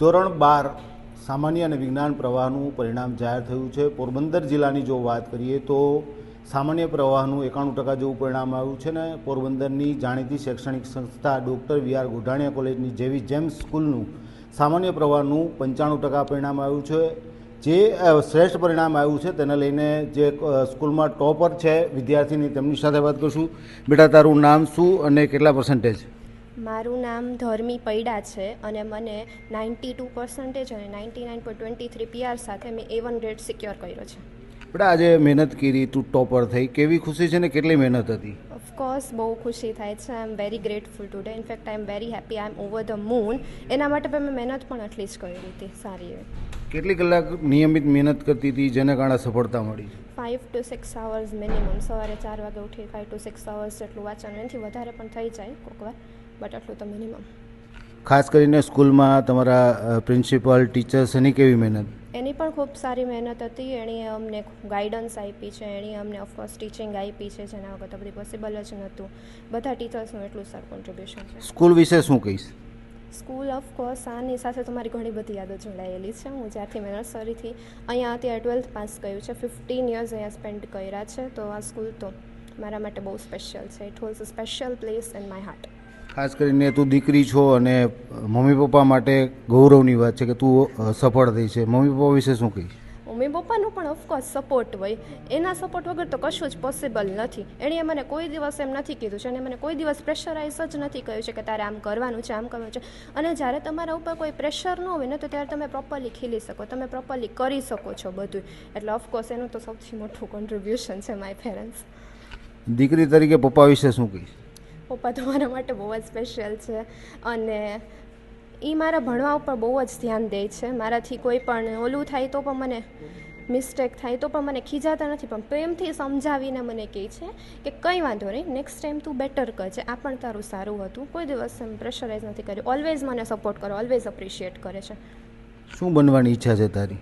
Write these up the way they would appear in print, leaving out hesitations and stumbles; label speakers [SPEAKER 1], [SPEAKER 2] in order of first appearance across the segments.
[SPEAKER 1] ધોરણ 12 સામાન્ય અને વિજ્ઞાન પ્રવાહનું પરિણામ જાહેર થયું છે। પોરબંદર જિલ્લાની જો વાત કરીએ તો સામાન્ય પ્રવાહનું 91% જેવું પરિણામ આવ્યું છે ને પોરબંદરની જાણીતી શૈક્ષણિક સંસ્થા ડૉક્ટર વી.આર. ગોઢાણીયા કોલેજની જેવી જેમ્સ સ્કૂલનું સામાન્ય પ્રવાહનું 95% પરિણામ આવ્યું છે। જે શ્રેષ્ઠ પરિણામ આવ્યું છે તેને લઈને જે સ્કૂલમાં ટોપર છે વિદ્યાર્થીની તેમની સાથે વાત કરીશું। બેટા, તારું નામ શું અને કેટલા પર્સન્ટેજ?
[SPEAKER 2] મારું નામ ધર્મી પૈડા છે અને મને 92% અને 99.23 PR સાથે મેં A1 ગ્રેડ સિક્યોર કર્યો છે।
[SPEAKER 1] બેટા, આજે મહેનત કરી, તું ટોપર થઈ, કેવી ખુશી છે ને કેટલી મહેનત હતી?
[SPEAKER 2] ઓફકોર્સ બહુ ખુશી થાય છે। I am very grateful today. In fact I am very happy, I am over the moon. એના માટે પણ મેં મહેનત પણ એટલી જ કરી હતી સારી એવી।
[SPEAKER 1] કેટલી કલાક નિયમિત મહેનત કરતી હતી જેને કારણે સફળતા મળી?
[SPEAKER 2] 5 to 6 hours મિનિમમ। સવારે 4 વાગે ઉઠી 5 to 6 hours જેટલું વાંચન, એનાથી વધારે પણ થઈ જાય કોઈક વાર, બટ આટલું તો મિનિમમ।
[SPEAKER 1] ખાસ કરીને સ્કૂલમાં તમારા પ્રિન્સિપલ, ટીચર્સ એની કેવી મહેનત?
[SPEAKER 2] એની પણ ખૂબ સારી મહેનત હતી। એણે અમને ગાઈડન્સ આપી છે, એણે અમને ઓફકોર્સ ટીચિંગ આપી છે, જેના વગર તો બધી પોસિબલ જ નહોતું। બધા ટીચર્સનું એટલું સારું કોન્ટ્રીબ્યુશન છે।
[SPEAKER 1] સ્કૂલ વિશે શું કહીશ?
[SPEAKER 2] સ્કૂલ ઓફકોર્સ આની સાથે તો મારી ઘણી બધી યાદો જોડાયેલી છે। હું જ્યારથી મેં નર્સરીથી અહીંયા અત્યારે 12th પાસ કર્યું છે, 15 years અહીંયા સ્પેન્ડ કર્યા છે, તો આ સ્કૂલ તો મારા માટે બહુ સ્પેશિયલ છે। It holes a special place in my heart.
[SPEAKER 1] ખાસ કરીને તું દીકરી છો અને મમ્મી પપ્પા માટે ગૌરવની વાત છે કે તું સફળ થઈ છે। મમ્મી પપ્પા વિશે શું કહીશ?
[SPEAKER 2] મમ્મી પપ્પાનું પણ ઓફકોર્સ સપોર્ટ હોય, એના સપોર્ટ વગર તો કશું જ પોસિબલ નથી। એણે મને કોઈ દિવસ એમ નથી કીધું છે, અને મને કોઈ દિવસ પ્રેશરાઇઝ જ નથી કર્યું છે કે તારે આમ કરવાનું છે, આમ કરવાનું છે। અને જ્યારે તમારા ઉપર કોઈ પ્રેશર ન હોય ને તો ત્યારે તમે પ્રોપરલી ખીલી શકો, તમે પ્રોપરલી કરી શકો છો બધું। એટલે ઓફકોર્સ એનું તો સૌથી મોટું કોન્ટ્રીબ્યુશન છે માય પેરેન્ટ્સ।
[SPEAKER 1] દીકરી તરીકે પપ્પા વિશે શું કહીશ?
[SPEAKER 2] પપ્પા તો મારા માટે બહુ જ સ્પેશિયલ છે અને એ મારા ભણવા ઉપર બહુ જ ધ્યાન દે છે। મારાથી કોઈ પણ ઓલું થાય તો પણ મને મિસ્ટેક થાય તો પણ મને ખીજાતા નથી, પણ પ્રેમથી સમજાવીને મને કહે છે કે કંઈ વાંધો નહીં, નેક્સ્ટ ટાઈમ તું બેટર કરજે, આ પણ તારું સારું હતું। કોઈ દિવસ એમ પ્રેશરાઇઝ નથી કર્યું, ઓલવેઝ મને સપોર્ટ કરો, ઓલવેઝ અપ્રિશિએટ કરે છે।
[SPEAKER 1] શું બનવાની ઈચ્છા છે તારી?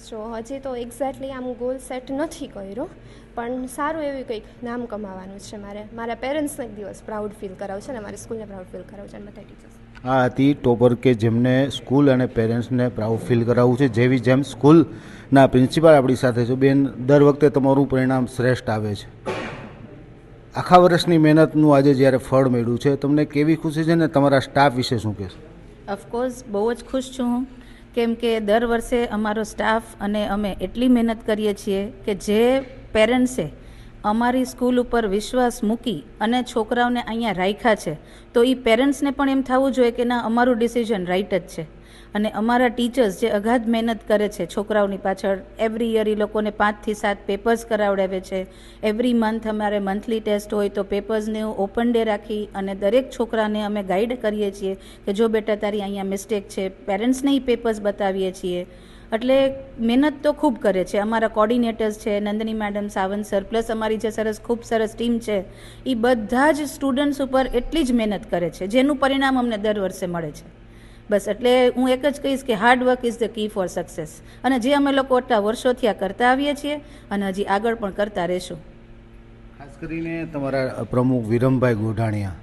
[SPEAKER 2] સો હજી તો એક્ઝેક્ટલી આમ ગોલ સેટ નથી કર્યો, પણ સારું એવું કંઈક નામ કમાવાનું છે મારે। મારા પેરેન્ટ્સને એક દિવસ પ્રાઉડ ફીલ કરાવું છે અને મારી સ્કૂલને પ્રાઉડ ફીલ કરાવું છે અને બધા ટીચર્સ।
[SPEAKER 1] આ હતી ટોપર કે જેમને સ્કૂલ અને પેરેન્ટ્સને પ્રાઉડ ફીલ કરાવવું છે, જેવી જેમ સ્કૂલના પ્રિન્સિપાલ આપણી સાથે છે। બેન, દર વખતે તમારું પરિણામ શ્રેષ્ઠ આવે છે, આખા વર્ષની મહેનતનું આજે જ્યારે ફળ મળ્યું છે, તમને કેવી ખુશી છે ને તમારા સ્ટાફ વિશે શું કહેશો?
[SPEAKER 3] ઓફકોર્સ બહુ જ ખુશ છું હું, કેમ કે દર વર્ષે અમારો સ્ટાફ અને અમે એટલી મહેનત કરીએ છીએ કે જે પેરેન્ટ્સે અમારી સ્કૂલ ઉપર વિશ્વાસ મૂકી અને છોકરાઓને અહીંયા રાખ્યા છે, તો એ પેરેન્ટ્સને પણ એમ થવું જોઈએ કે ના, અમારું ડિસિઝન રાઈટ જ છે। અને અમારા ટીચર્સ જે અગાધ મહેનત કરે છે છોકરાઓની પાછળ, એવરી યર એ લોકોને 5 થી 7 પેપર્સ કરાવડાવે છે। એવરી મંથ અમારે મંથલી ટેસ્ટ હોય તો પેપર્સને ઓપન ડે રાખી અને દરેક છોકરાને અમે ગાઈડ કરીએ છીએ કે જો બેટા તારી અહીંયા મિસ્ટેક છે, પેરેન્ટ્સને એ પેપર્સ બતાવીએ છીએ। એટલે મહેનત તો ખૂબ કરે છે અમારા કોર્ડિનેટર્સ છે, નંદની મેડમ, સાવંત સર, પ્લસ અમારી જે ખૂબ સરસ ટીમ છે, એ બધા જ સ્ટુડન્ટ્સ ઉપર એટલી જ મહેનત કરે છે, જેનું પરિણામ અમને દર વર્ષે મળે છે। બસ એટલે હું એક જ કહીશ કે hard work is the key for success, અને જે અમે લોકો આટલા વર્ષોથી આ કરતા આવીએ છીએ અને હજી આગળ પણ કરતા રહેશું।
[SPEAKER 1] ખાસ કરીને તમારા પ્રમુખ વિરમભાઈ ગોઢાણીયા,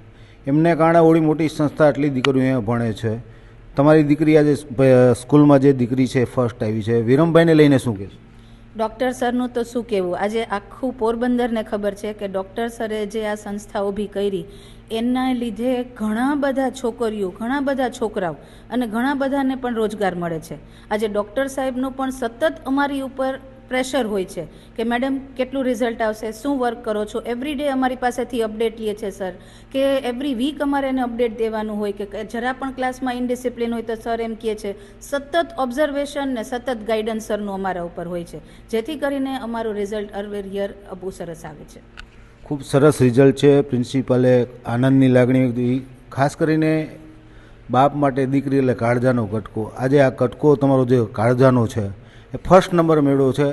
[SPEAKER 1] એમને કારણે ઓળી મોટી સંસ્થા આટલી દીકરીઓ અહીંયા ભણે છે। તમારી દીકરી આજે સ્કૂલમાં જે દીકરી છે ફર્સ્ટ આવી છે, વિરમભાઈને લઈને શું કહેશો?
[SPEAKER 3] ડૉક્ટર સરનું તો શું કહેવું, આજે આખું પોરબંદરને ખબર છે કે ડૉક્ટર સરે જે આ સંસ્થા ઊભી કરી એના લીધે ઘણા બધા છોકરીઓ, ઘણા બધા છોકરાઓ અને ઘણા બધાને પણ રોજગાર મળે છે। આજે ડૉક્ટર સાહેબનું પણ સતત અમારી ઉપર પ્રેશર હોય છે કે મેડમ કેટલું રિઝલ્ટ આવશે, શું વર્ક કરો છો, એવરી ડે અમારી પાસેથી અપડેટ લે છે સર, કે એવરી વીક અમારે એને અપડેટ દેવાનું હોય કે જરા પણ ક્લાસમાં ઇનડિસિપ્લિન હોય તો સર એમ કહે છે। સતત ઓબ્ઝર્વેશન ને સતત ગાઈડન્સ સરનું અમારા ઉપર હોય છે, જેથી કરીને અમારું રિઝલ્ટ એવરી યર બહુ સરસ આવે છે।
[SPEAKER 1] ખૂબ સરસ રિઝલ્ટ છે। પ્રિન્સિપાલે આનંદની લાગણી વ્યક્ત કરી, ખાસ કરીને બાપ માટે દીકરી એટલે કાળજાનો કટકો। આજે આ કટકો તમારો જે કાળજાનો છે એ ફર્સ્ટ નંબર મેળવ્યો છે,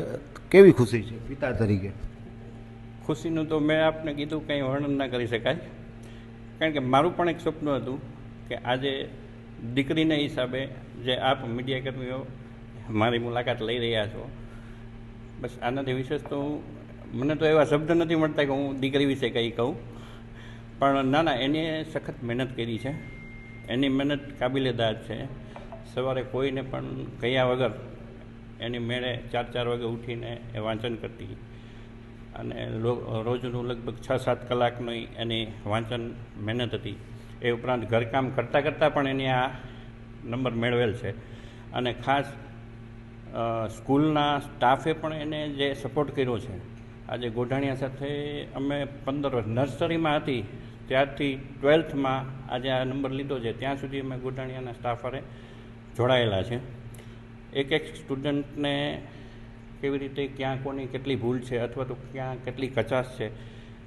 [SPEAKER 1] કેવી ખુશી છે પિતા તરીકે?
[SPEAKER 4] ખુશીનું તો મેં આપને કીધું કંઈ વર્ણન ના કરી શકાય, કારણ કે મારું પણ એક સપનું હતું કે આજે દીકરીના હિસાબે જે આપ મીડિયાકર્મીઓ મારી મુલાકાત લઈ રહ્યા છો, બસ આનાથી વિશેષ તો મને તો એવા શબ્દ નથી મળતા કે હું દીકરી વિશે કંઈ કહું, પણ ના, એને સખત મહેનત કરી છે, એની મહેનત કાબિલે દાદ છે। સવારે કોઈને પણ કહ્યા વગર એની મેળે 4 વાગે ઉઠીને એ વાંચન કરતી અને રોજનું લગભગ 6-7 કલાકની એની વાંચન મહેનત હતી. એ ઉપરાંત ઘરકામ કરતાં કરતાં પણ એની આ નંબર મેળવેલ છે. અને ખાસ સ્કૂલના સ્ટાફે પણ એને જે સપોર્ટ કર્યો છે. આજે ગોઢાણીયા સાથે અમે 15 વર્ષ નર્સરીમાં હતી ત્યારથી 12થમાં આજે આ નંબર લીધો છે ત્યાં સુધી અમે ગોઢાણીયાના સ્ટાફ હારે જોડાયેલા છે. એક સ્ટુડન્ટને કેવી રીતે ક્યાં કોની કેટલી ભૂલ છે અથવા તો ક્યાં કેટલી કચાશ છે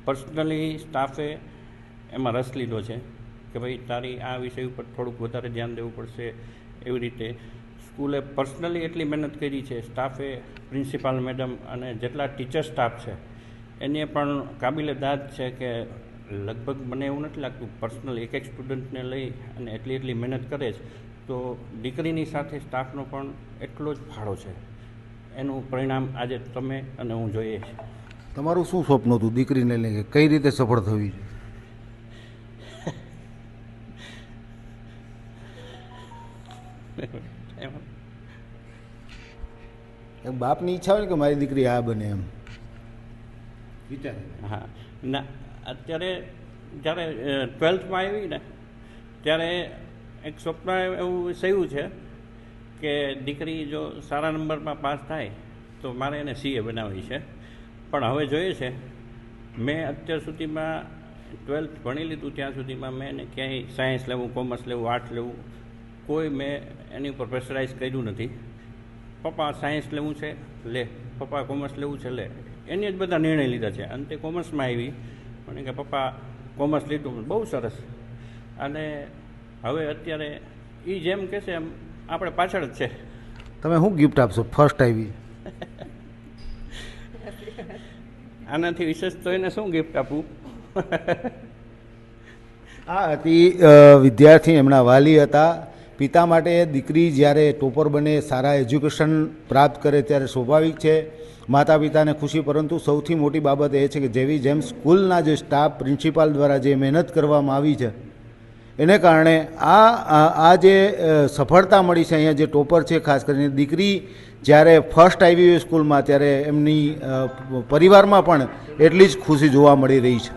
[SPEAKER 4] પર્સનલી સ્ટાફે એમાં રસ લીધો છે કે ભાઈ તારી આ વિષય ઉપર થોડુંક વધારે ધ્યાન દેવું પડશે. એવી રીતે સ્કૂલે પર્સનલી એટલી મહેનત કરી છે. સ્ટાફે પ્રિન્સિપાલ મેડમ અને જેટલા ટીચર સ્ટાફ છે એને પણ કાબિલે દાદ છે કે લગભગ મને એવું નથી લાગતું પર્સનલ એક સ્ટુડન્ટને લઈ અને એટલી મહેનત કરે છે તો દીકરીની સાથે સ્ટાફનો પણ એટલો જ ફાળો છે. એનું પરિણામ આજે તમે અને હું જોઈએ છીએ.
[SPEAKER 1] તમારું શું સ્વપ્ન હતું દીકરીને લઈને, કઈ રીતે સફળ થવી છે? એક બાપની ઈચ્છા હોય ને કે મારી દીકરી આ બને એમ વિચારે.
[SPEAKER 4] હા ના અત્યારે જ્યારે 12થમાં આવી ને ત્યારે એક સ્વપ્ન એવું થયું છે કે દીકરી જો સારા નંબરમાં પાસ થાય તો મારે એને CA બનાવવી છે. પણ હવે જોઈએ છે મેં અત્યાર સુધીમાં 12th ભણી લીધું ત્યાં સુધીમાં મેં એને ક્યાંય સાયન્સ લેવું, કોમર્સ લેવું, આર્ટ્સ લેવું કોઈ મેં એની ઉપર પ્રેશરાઇઝ કર્યું નથી. પપ્પા સાયન્સ લેવું છે લે, પપ્પા કોમર્સ લેવું છે લે, એની જ બધા નિર્ણય લીધા છે. અંતે કોમર્સમાં આવી મને કે પપ્પા કોમર્સ લીધું બહુ સરસ. અને હવે અત્યારે એ જેમ કહેશે એમ આપણે પાછળ જ છે.
[SPEAKER 1] તમે શું ગિફ્ટ આપશો ફર્સ્ટ આવી?
[SPEAKER 4] આનાથી વિશેષ તો એને શું ગિફ્ટ આપવું?
[SPEAKER 1] આ હતી વિદ્યાર્થી, એમના વાલી હતા. પિતા માટે દીકરી જ્યારે ટોપર બને, સારા એજ્યુકેશન પ્રાપ્ત કરે ત્યારે સ્વાભાવિક છે માતા પિતાને ખુશી. પરંતુ સૌથી મોટી બાબત એ છે કે જેમ સ્કૂલના જે સ્ટાફ પ્રિન્સિપાલ દ્વારા જે મહેનત કરવામાં આવી છે એને કારણે આ જે સફળતા મળી છે. અહીંયા જે ટોપર છે ખાસ કરીને દીકરી જ્યારે ફર્સ્ટ આવી સ્કૂલમાં ત્યારે એમની પરિવારમાં પણ એટલી જ ખુશી જોવા મળી રહી છે.